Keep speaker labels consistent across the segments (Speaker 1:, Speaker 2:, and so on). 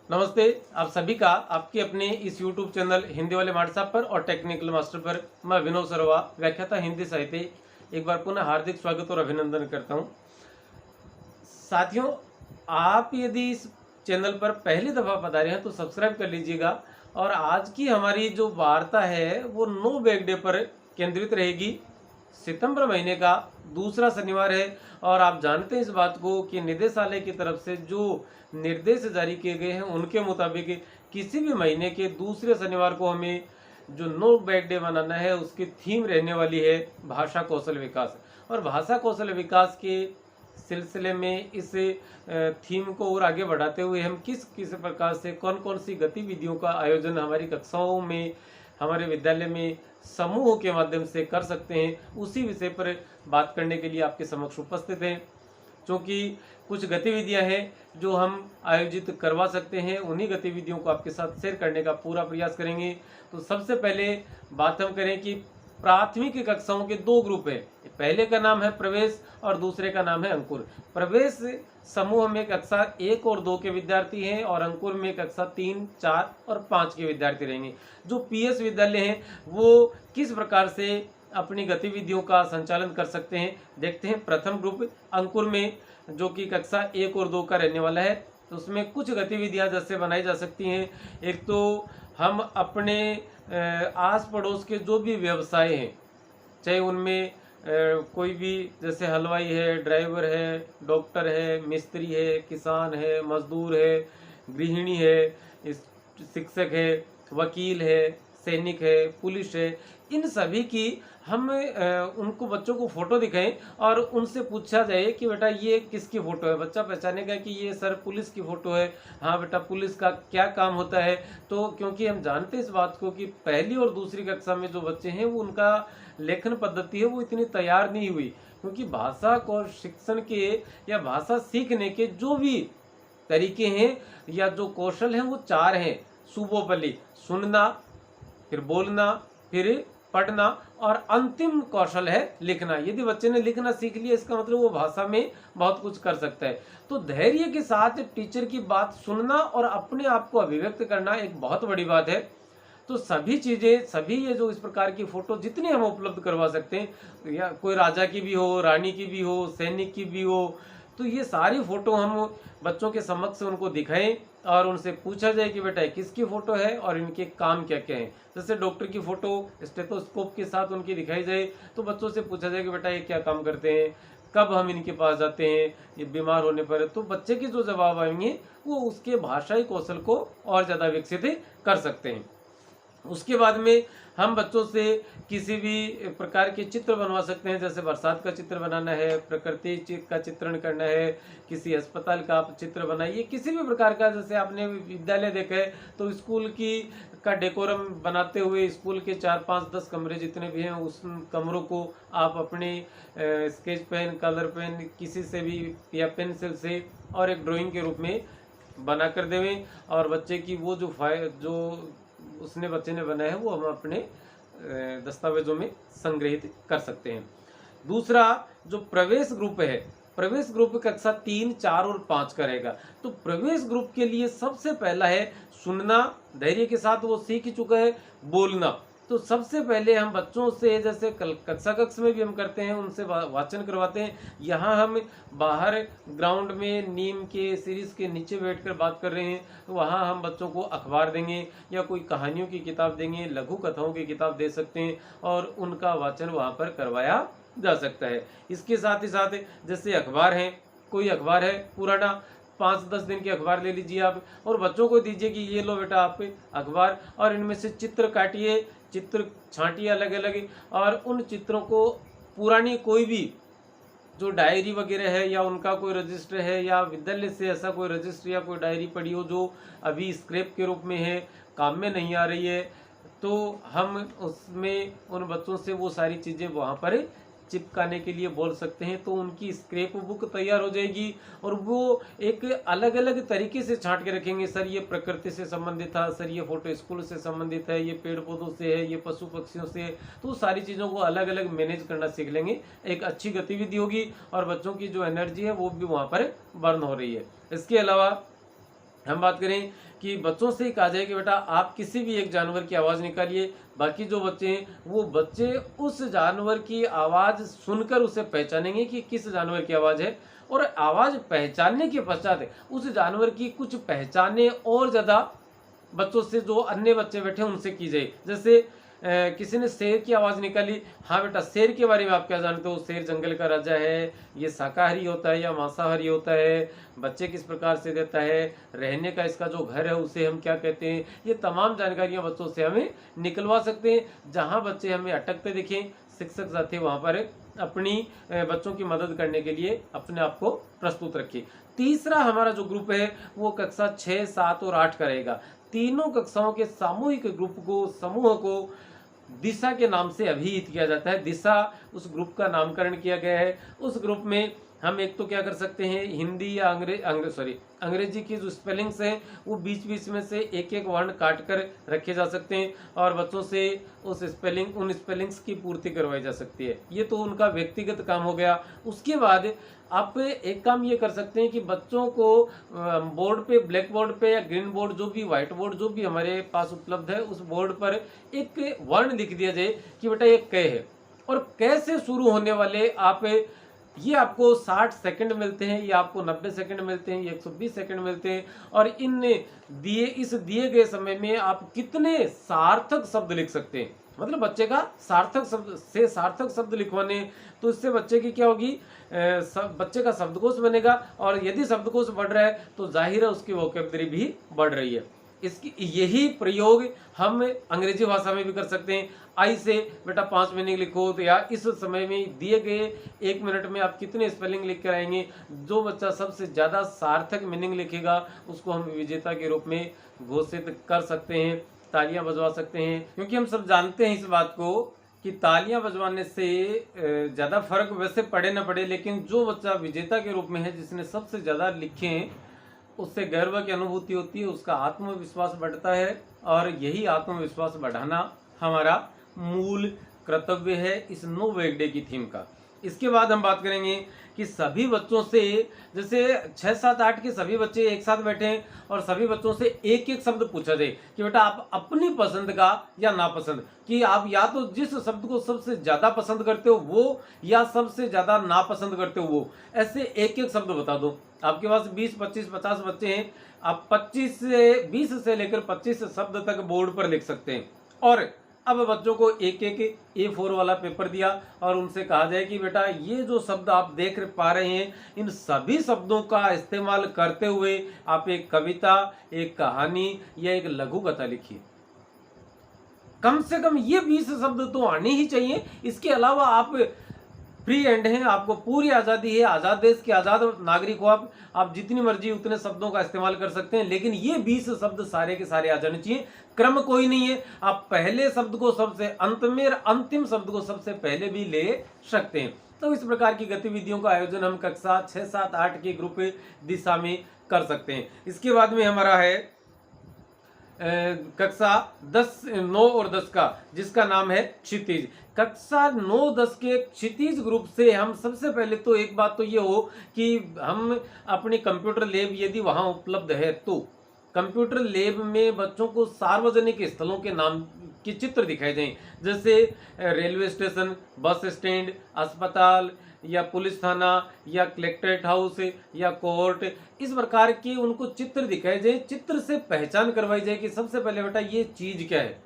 Speaker 1: नमस्ते। आप सभी का आपके अपने इस YouTube चैनल हिंदी वाले मार्ट साहब पर और टेक्निकल मास्टर पर मैं विनोद सरवा व्याख्याता हिंदी साहित्य एक बार पुनः हार्दिक स्वागत और अभिनंदन करता हूं। साथियों, आप यदि इस चैनल पर पहली दफ़ा पधारे हैं तो सब्सक्राइब कर लीजिएगा। और आज की हमारी जो वार्ता है वो नो बैग डे पर केंद्रित रहेगी। सितंबर महीने का दूसरा शनिवार है और आप जानते हैं इस बात को कि निदेशालय की तरफ से जो निर्देश जारी किए गए हैं उनके मुताबिक किसी भी महीने के दूसरे शनिवार को हमें जो नो बैग डे मनाना है उसकी थीम रहने वाली है भाषा कौशल विकास। और भाषा कौशल विकास के सिलसिले में इस थीम को और आगे बढ़ाते हुए हम किस किस प्रकार से कौन कौन सी गतिविधियों का आयोजन हमारी कक्षाओं में हमारे विद्यालय में समूहों के माध्यम से कर सकते हैं, उसी विषय पर बात करने के लिए आपके समक्ष उपस्थित हैं। क्योंकि कुछ गतिविधियां हैं जो हम आयोजित करवा सकते हैं, उन्हीं गतिविधियों को आपके साथ शेयर करने का पूरा प्रयास करेंगे। तो सबसे पहले बात हम करें कि प्राथमिक कक्षाओं के दो ग्रुप हैं। पहले का नाम है प्रवेश और दूसरे का नाम है अंकुर। प्रवेश समूह में कक्षा 1 और 2 के विद्यार्थी हैं और अंकुर में कक्षा 3, 4 और 5 के विद्यार्थी रहेंगे। जो पीएस विद्यालय हैं वो किस प्रकार से अपनी गतिविधियों का संचालन कर सकते हैं, देखते हैं। प्रथम ग्रुप अंकुर में जो कि कक्षा 1 और 2 का रहने वाला है, तो उसमें कुछ गतिविधियां जैसे बनाई जा सकती हैं। एक तो हम अपने आस पड़ोस के जो भी व्यवसाय हैं, चाहे उनमें कोई भी जैसे हलवाई है, ड्राइवर है, डॉक्टर है, मिस्त्री है, किसान है, मजदूर है, गृहिणी है, शिक्षक है, वकील है, सैनिक है, पुलिस है, इन सभी की हम उनको बच्चों को फोटो दिखाएं और उनसे पूछा जाए कि बेटा ये किसकी फोटो है। बच्चा पहचानेगा कि ये सर पुलिस की फोटो है। हाँ बेटा, पुलिस का क्या काम होता है। तो क्योंकि हम जानते हैं इस बात को कि पहली और दूसरी कक्षा में जो बच्चे हैं वो उनका लेखन पद्धति है वो इतनी तैयार नहीं हुई, क्योंकि भाषा को शिक्षण के या भाषा सीखने के जो भी तरीके हैं या जो कौशल हैं वो 4 हैं। सुबोपली, सुनना, फिर बोलना, फिर पढ़ना और अंतिम कौशल है लिखना। यदि बच्चे ने लिखना सीख लिया इसका मतलब वो भाषा में बहुत कुछ कर सकता है। तो धैर्य के साथ टीचर की बात सुनना और अपने आप को अभिव्यक्त करना एक बहुत बड़ी बात है। तो सभी चीज़ें, सभी ये जो इस प्रकार की फ़ोटो जितनी हम उपलब्ध करवा सकते हैं, या कोई राजा की भी हो, रानी की भी हो, सैनिक की भी हो, तो ये सारी फ़ोटो हम बच्चों के समक्ष उनको दिखाएं और उनसे पूछा जाए कि बेटा किसकी फ़ोटो है और इनके काम क्या क्या हैं। जैसे डॉक्टर की फ़ोटो स्टेथोस्कोप के साथ उनकी दिखाई जाए तो बच्चों से पूछा जाए कि बेटा ये क्या काम करते हैं, कब हम इनके पास जाते हैं ये बीमार होने पर। तो बच्चे के जो जवाब आएंगे वो उसके भाषाई कौशल को और ज़्यादा विकसित कर सकते हैं। उसके बाद में हम बच्चों से किसी भी प्रकार के चित्र बनवा सकते हैं। जैसे बरसात का चित्र बनाना है, प्रकृति का चित्रण करना है, किसी अस्पताल का आप चित्र बनाइए, किसी भी प्रकार का। जैसे आपने विद्यालय देखा है तो स्कूल की का डेकोरम बनाते हुए स्कूल के 4, 5, 10 कमरे जितने भी हैं उस कमरों को आप अपने स्केच पेन, कलर पेन, किसी से भी या पेंसिल से और एक ड्राइंग के रूप में बना कर देवें और बच्चे की वो जो उसने बच्चे ने बनाया है वो हम अपने दस्तावेजों में संग्रहित कर सकते हैं। दूसरा जो प्रवेश ग्रुप है, प्रवेश ग्रुप कक्षा 3, 4 और 5 का रहेगा। तो प्रवेश ग्रुप के लिए सबसे पहला है सुनना, धैर्य के साथ वो सीख चुका है। बोलना, तो सबसे पहले हम बच्चों से, जैसे कक्षा में भी हम करते हैं, उनसे वाचन करवाते हैं। यहाँ हम बाहर ग्राउंड में नीम के सीरीज के नीचे बैठकर बात कर रहे हैं, तो वहाँ हम बच्चों को अखबार देंगे या कोई कहानियों की किताब देंगे, लघु कथाओं की किताब दे सकते हैं और उनका वाचन वहाँ पर करवाया जा सकता है। इसके साथ ही साथ जैसे अखबार हैं, कोई अखबार है पुराना, 5-10 दिन के अखबार ले लीजिए आप और बच्चों को दीजिए कि ये लो बेटा आप अखबार, और इनमें से चित्र काटिए, चित्र छांटिए अलग अलग, और उन चित्रों को पुरानी कोई भी जो डायरी वगैरह है या उनका कोई रजिस्टर है या विद्यालय से ऐसा कोई रजिस्टर या कोई डायरी पड़ी हो जो अभी स्क्रैप के रूप में है, काम में नहीं आ रही है, तो हम उसमें उन बच्चों से वो सारी चीज़ें वहाँ पर चिपकाने के लिए बोल सकते हैं। तो उनकी स्क्रैप बुक तैयार हो जाएगी और वो एक अलग अलग तरीके से छांट के रखेंगे। सर ये प्रकृति से संबंधित था, सर ये फोटो स्कूल से संबंधित है, ये पेड़ पौधों से है, ये पशु पक्षियों से है। तो सारी चीज़ों को अलग अलग मैनेज करना सीख लेंगे। एक अच्छी गतिविधि होगी और बच्चों की जो एनर्जी है वो भी वहाँ पर बर्न हो रही है। इसके अलावा हम बात करें कि बच्चों से ही कहा जाए कि बेटा आप किसी भी एक जानवर की आवाज़ निकालिए, बाकी जो बच्चे हैं वो बच्चे उस जानवर की आवाज़ सुनकर उसे पहचानेंगे कि किस जानवर की आवाज़ है, और आवाज़ पहचानने के पश्चात उस जानवर की कुछ पहचाने और ज़्यादा बच्चों से, जो अन्य बच्चे बैठे हैं उनसे की जाए। जैसे किसी ने शेर की आवाज़ निकाली, हाँ बेटा शेर के बारे में आप क्या जानते हो, शेर जंगल का राजा है, ये शाकाहारी होता है या मांसाहारी होता है, बच्चे किस प्रकार से देता है, रहने का इसका जो घर है उसे हम क्या कहते हैं, ये तमाम जानकारियाँ बच्चों से हमें निकलवा सकते हैं। जहाँ बच्चे हमें अटकते दिखें, शिक्षक साथी वहाँ पर अपनी बच्चों की मदद करने के लिए अपने आप को प्रस्तुत रखें। तीसरा हमारा जो ग्रुप है वो कक्षा 6, 7 और 8 का रहेगा। तीनों कक्षाओं के सामूहिक ग्रुप को, समूह को दिशा के नाम से अभिहित किया जाता है। दिशा उस ग्रुप का नामकरण किया गया है। उस ग्रुप में हम एक तो क्या कर सकते हैं, हिंदी या अंग्रेजी की जो स्पेलिंग्स हैं वो बीच बीच में से एक एक वर्ण काट कर रखे जा सकते हैं और बच्चों से उन स्पेलिंग्स की पूर्ति करवाई जा सकती है। ये तो उनका व्यक्तिगत काम हो गया। उसके बाद आप एक काम ये कर सकते हैं कि बच्चों को बोर्ड पे, ब्लैक बोर्ड पे या ग्रीन बोर्ड, जो भी व्हाइट बोर्ड जो भी हमारे पास उपलब्ध है, उस बोर्ड पर एक वर्ण लिख दिया जाए कि बेटा ये क है, और क से शुरू होने वाले ये आपको 60 सेकंड मिलते हैं, ये आपको 90 सेकंड मिलते हैं, ये 120 सेकंड मिलते हैं, और इस दिए गए समय में आप कितने सार्थक शब्द लिख सकते हैं, मतलब बच्चे का सार्थक शब्द लिखवाने, तो इससे बच्चे की क्या होगी, बच्चे का शब्दकोश बनेगा, और यदि शब्दकोश बढ़ रहा है तो जाहिर है उसकी वोकैबुलरी भी बढ़ रही है। इसकी यही प्रयोग हम अंग्रेजी भाषा में भी कर सकते हैं। आई से बेटा 5 मीनिंग लिखो, तो या इस समय में दिए गए 1 मिनट में आप कितने स्पेलिंग लिख कर आएंगे। जो बच्चा सबसे ज़्यादा सार्थक मीनिंग लिखेगा उसको हम विजेता के रूप में घोषित कर सकते हैं, तालियां बजवा सकते हैं। क्योंकि हम सब जानते हैं इस बात को कि तालियां बजवाने से ज़्यादा फर्क वैसे पड़े ना पड़े, लेकिन जो बच्चा विजेता के रूप में है, जिसने सबसे ज़्यादा लिखे हैं, उससे गर्व की अनुभूति होती है, उसका आत्मविश्वास बढ़ता है, और यही आत्मविश्वास बढ़ाना हमारा मूल कर्तव्य है इस नो वेक डे की थीम का। इसके बाद हम बात करेंगे कि सभी बच्चों से, जैसे 6, 7, 8 के सभी बच्चे एक साथ बैठे हैं और सभी बच्चों से एक एक शब्द पूछा जाए कि बेटा आप अपनी पसंद का या नापसंद, कि आप या तो जिस शब्द को सबसे ज़्यादा पसंद करते हो वो, या सबसे ज़्यादा नापसंद करते हो वो, ऐसे एक एक शब्द बता दो। आपके पास 20, 25, 50 बच्चे हैं, आप 20 से लेकर 25 शब्द तक बोर्ड पर लिख सकते हैं। और अब बच्चों को एक एक A4 वाला पेपर दिया और उनसे कहा जाए कि बेटा ये जो शब्द आप देख पा रहे हैं, इन सभी शब्दों का इस्तेमाल करते हुए आप एक कविता, एक कहानी या एक लघु कथा लिखिए। कम से कम ये 20 शब्द तो आने ही चाहिए। इसके अलावा आप फ्री हैंड हैं, आपको पूरी आज़ादी है, आज़ाद देश के आज़ाद नागरिक हो आप जितनी मर्जी उतने शब्दों का इस्तेमाल कर सकते हैं, लेकिन ये 20 शब्द सारे के सारे आ जाने चाहिए। क्रम कोई नहीं है, आप पहले शब्द को सबसे अंत में और अंतिम शब्द को सबसे पहले भी ले सकते हैं। तो इस प्रकार की गतिविधियों का आयोजन हम कक्षा 6, 7, 8 के ग्रुप दिशा में कर सकते हैं। इसके बाद में हमारा है कक्षा 10, 9 और 10 का, जिसका नाम है क्षितिज। कक्षा 9, 10 के क्षितिज ग्रुप से हम सबसे पहले तो एक बात तो ये हो कि हम अपनी कंप्यूटर लैब यदि वहाँ उपलब्ध है तो कंप्यूटर लैब में बच्चों को सार्वजनिक स्थलों के नाम के चित्र दिखाए जाएं, जैसे रेलवे स्टेशन, बस स्टैंड, अस्पताल या पुलिस थाना या कलेक्ट्रेट हाउस या कोर्ट, इस प्रकार के उनको चित्र दिखाए जाए। चित्र से पहचान करवाई जाए कि सबसे पहले बेटा ये चीज़ क्या है।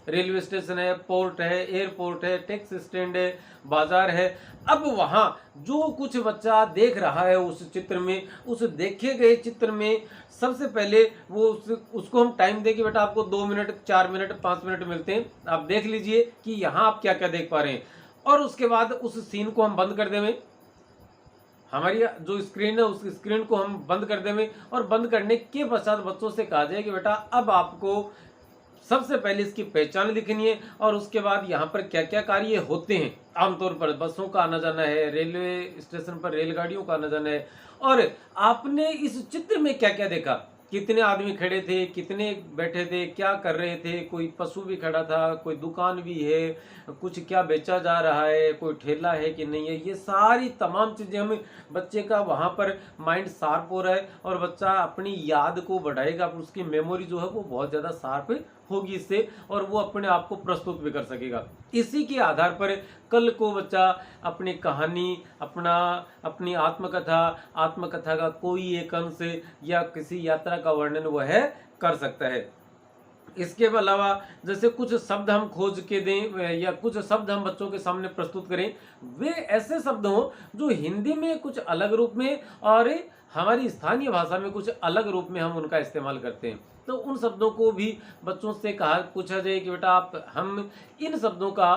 Speaker 1: रेलवे स्टेशन है, पोर्ट है, एयरपोर्ट है, टैक्सी स्टैंड है, बाजार है। अब वहाँ जो कुछ बच्चा देख रहा है उस चित्र में, उस देखे गए चित्र में सबसे पहले वो उसको हम टाइम दें कि बेटा आपको 2 मिनट, 4 मिनट, 5 मिनट मिलते हैं, आप देख लीजिए कि यहाँ आप क्या क्या देख पा रहे हैं। और उसके बाद उस सीन को हम बंद कर देंगे, हमारी जो स्क्रीन है उस स्क्रीन को हम बंद कर देंगे, और बंद करने के पश्चात बच्चों से कहा जाए कि बेटा अब आपको सबसे पहले इसकी पहचान लिखनी है, और उसके बाद यहाँ पर क्या क्या कार्य होते हैं। आमतौर पर बसों का आना जाना है, रेलवे स्टेशन पर रेलगाड़ियों का आना जाना है, और आपने इस चित्र में क्या क्या देखा। कितने आदमी खड़े थे, कितने बैठे थे, क्या कर रहे थे, कोई पशु भी खड़ा था, कोई दुकान भी है, कुछ क्या बेचा जा रहा है, कोई ठेला है कि नहीं है, ये सारी तमाम चीज़ें हमें बच्चे का वहाँ पर माइंड शार्प हो रहा है और बच्चा अपनी याद को बढ़ाएगा, उसकी मेमोरी जो है वो बहुत ज़्यादा शार्प होगी इससे, और वो अपने आप को प्रस्तुत भी कर सकेगा। इसी के आधार पर कल को बच्चा अपनी कहानी, अपनी आत्मकथा का कोई एक अंश या किसी यात्रा का वर्णन वह कर सकता है। इसके अलावा जैसे कुछ शब्द हम खोज के दें या कुछ शब्द हम बच्चों के सामने प्रस्तुत करें, वे ऐसे शब्द हों जो हिंदी में कुछ अलग रूप में और हमारी स्थानीय भाषा में कुछ अलग रूप में हम उनका इस्तेमाल करते हैं। तो उन शब्दों को भी बच्चों से पूछा जाए कि बेटा हम इन शब्दों का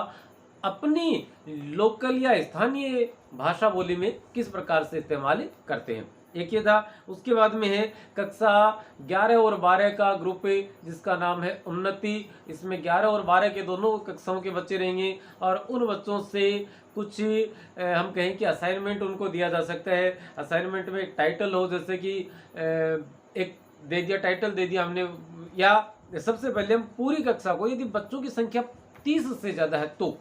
Speaker 1: अपनी लोकल या स्थानीय भाषा बोली में किस प्रकार से इस्तेमाल करते हैं। एक ये था। उसके बाद में है कक्षा 11 और 12 का ग्रुप जिसका नाम है उन्नति। इसमें 11 और 12 के दोनों कक्षाओं के बच्चे रहेंगे और उन बच्चों से कुछ हम कहें कि असाइनमेंट उनको दिया जा सकता है। असाइनमेंट में टाइटल हो, जैसे कि एक दे दिया, टाइटल दे दिया हमने, या सबसे पहले हम पूरी कक्षा को, यदि बच्चों की संख्या 30 से ज़्यादा है तो,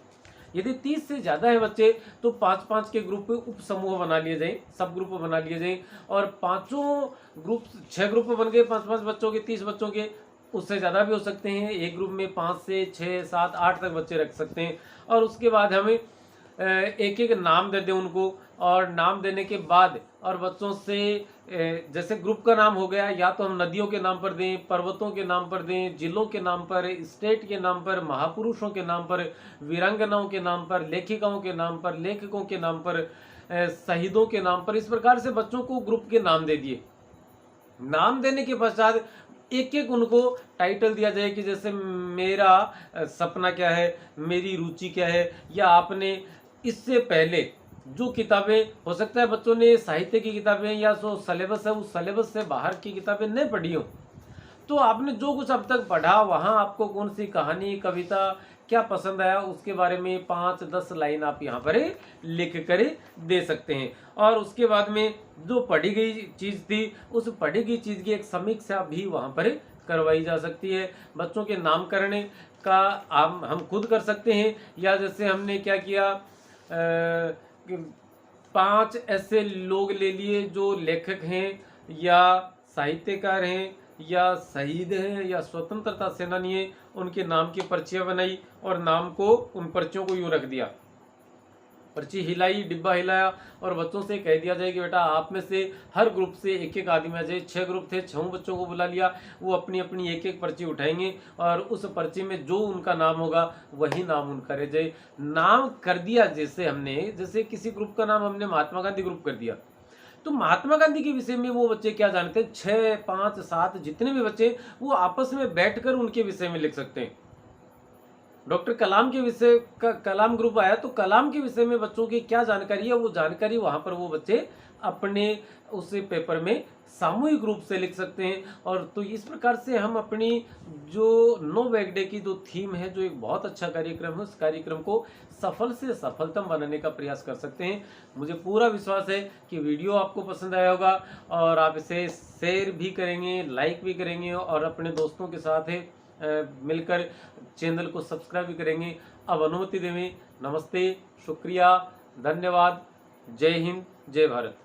Speaker 1: यदि 30 से ज़्यादा है बच्चे तो 5-5 के ग्रुप उप समूह बना लिए जाए, सब ग्रुप बना लिए जाए, और पांचों ग्रुप 6 ग्रुप बन गए 5-5 बच्चों के, 30 बच्चों के, उससे ज़्यादा भी हो सकते हैं। एक ग्रुप में 5 से 6, 7, 8 तक बच्चे रख सकते हैं। और उसके बाद हमें एक एक नाम दे दें उनको, और नाम देने के बाद और बच्चों से जैसे ग्रुप का नाम हो गया, या तो हम नदियों के नाम पर दें, पर्वतों के नाम पर दें, जिलों के नाम पर, स्टेट के नाम पर, महापुरुषों के नाम पर, वीरांगनाओं के नाम पर, लेखिकाओं के नाम पर, लेखकों के नाम पर, शहीदों के नाम पर, इस प्रकार से बच्चों को ग्रुप के नाम दे दिए। नाम देने के पश्चात एक एक उनको टाइटल दिया जाए कि जैसे मेरा सपना क्या है, मेरी रुचि क्या है, या आपने इससे पहले जो किताबें, हो सकता है बच्चों ने साहित्य की किताबें या जो सिलेबस है उस सिलेबस से बाहर की किताबें नहीं पढ़ी हो, तो आपने जो कुछ अब तक पढ़ा वहाँ आपको कौन सी कहानी, कविता क्या पसंद आया, उसके बारे में 5-10 लाइन आप यहाँ पर लिख कर दे सकते हैं। और उसके बाद में जो पढ़ी गई चीज़ थी उस पढ़ी गई चीज़ की एक समीक्षा भी वहाँ पर करवाई जा सकती है। बच्चों के नामकरण का हम खुद कर सकते हैं, या जैसे हमने क्या किया, 5 ऐसे लोग ले लिए जो लेखक हैं या साहित्यकार हैं या शहीद हैं या स्वतंत्रता सेनानी हैं, उनके नाम की पर्चियां बनाई और नाम को, उन पर्चियों को यूं रख दिया, पर्ची हिलाई, डिब्बा हिलाया और बच्चों से कह दिया जाए कि बेटा आप में से हर ग्रुप से एक एक आदमी आ जाए। 6 ग्रुप थे, 6 बच्चों को बुला लिया, वो अपनी अपनी एक एक पर्ची उठाएंगे और उस पर्ची में जो उनका नाम होगा वही नाम उनका रह जाए। नाम कर दिया जैसे हमने, जैसे किसी ग्रुप का नाम हमने महात्मा गांधी ग्रुप कर दिया, तो महात्मा गांधी के विषय में वो बच्चे क्या जानते हैं, 6, 5, 7 जितने भी बच्चे वो आपस में बैठकर उनके विषय में लिख सकते हैं। डॉक्टर कलाम के विषय का कलाम ग्रुप आया तो कलाम के विषय में बच्चों की क्या जानकारी है, वो जानकारी वहां पर वो बच्चे अपने उस पेपर में सामूहिक रूप से लिख सकते हैं। और तो इस प्रकार से हम अपनी जो नो बैग डे की जो थीम है, जो एक बहुत अच्छा कार्यक्रम है, उस कार्यक्रम को सफल से सफलतम बनाने का प्रयास कर सकते हैं। मुझे पूरा विश्वास है कि वीडियो आपको पसंद आया होगा और आप इसे शेयर भी करेंगे, लाइक भी करेंगे और अपने दोस्तों के साथ मिलकर चैनल को सब्सक्राइब भी करेंगे। अब अनुमति देवें। नमस्ते, शुक्रिया, धन्यवाद, जय हिंद, जय भारत।